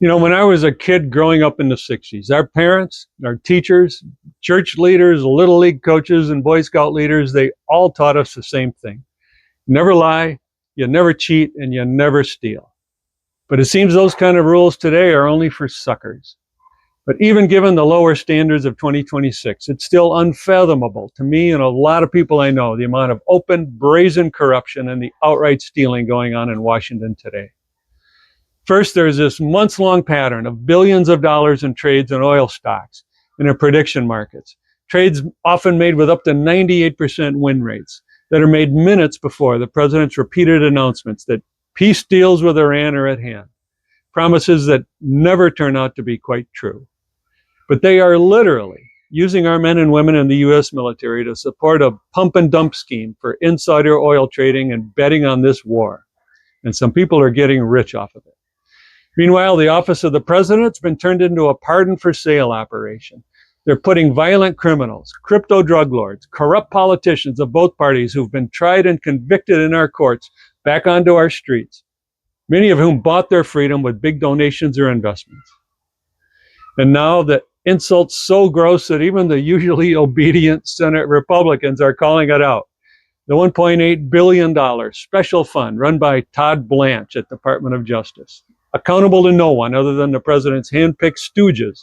You know, when I was a kid growing up in the 60s, our parents, our teachers, church leaders, Little League coaches, and Boy Scout leaders, they all taught us the same thing. Never lie, you never cheat, and you never steal. But it seems those kind of rules today are only for suckers. But even given the lower standards of 2026, it's still unfathomable to me and a lot of people I know, the amount of open, brazen corruption and the outright stealing going on in Washington today. First, there's this months-long pattern of billions of dollars in trades in oil stocks and in prediction markets. Trades often made with up to 98% win rates that are made minutes before the president's repeated announcements that peace deals with Iran are at hand. Promises that never turn out to be quite true. But they are literally using our men and women in the U.S. military to support a pump and dump scheme for insider oil trading and betting on this war. And some people are getting rich off of it. Meanwhile, the office of the president's been turned into a pardon for sale operation. They're putting violent criminals, crypto drug lords, corrupt politicians of both parties who've been tried and convicted in our courts back onto our streets, many of whom bought their freedom with big donations or investments. And now the insult's so gross that even the usually obedient Senate Republicans are calling it out. The $1.8 billion special fund run by Todd Blanche at the Department of Justice, accountable to no one other than the president's hand-picked stooges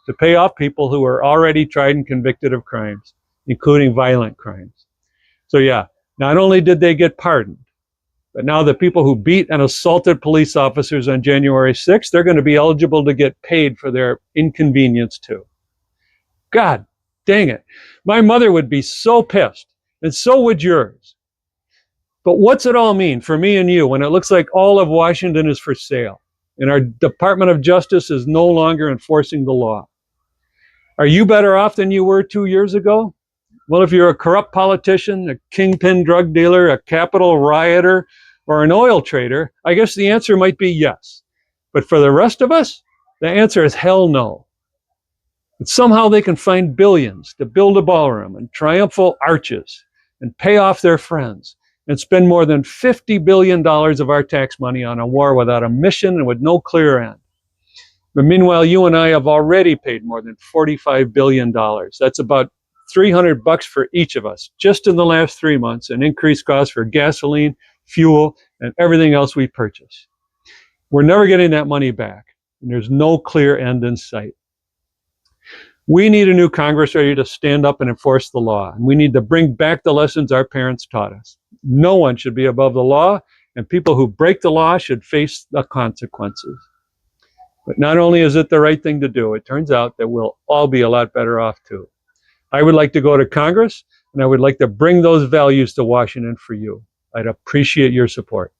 to pay off people who are already tried and convicted of crimes, including violent crimes. So yeah, not only did they get pardoned, but now the people who beat and assaulted police officers on January 6th, they're going to be eligible to get paid for their inconvenience too. God dang it. My mother would be so pissed, and so would yours. But what's it all mean for me and you when it looks like all of Washington is for sale and our Department of Justice is no longer enforcing the law? Are you better off than you were 2 years ago? Well, if you're a corrupt politician, a kingpin drug dealer, a Capitol rioter, or an oil trader, I guess the answer might be yes. But for the rest of us, the answer is hell no. But somehow they can find billions to build a ballroom and triumphal arches and pay off their friends and spend more than $50 billion of our tax money on a war without a mission and with no clear end. But meanwhile, you and I have already paid more than $45 billion. That's about $300 for each of us, just in the last 3 months, and increased costs for gasoline, fuel, and everything else we purchase. We're never getting that money back, and there's no clear end in sight. We need a new Congress ready to stand up and enforce the law, and we need to bring back the lessons our parents taught us. No one should be above the law, and people who break the law should face the consequences. But not only is it the right thing to do, it turns out that we'll all be a lot better off too. I would like to go to Congress, and I would like to bring those values to Washington for you. I'd appreciate your support.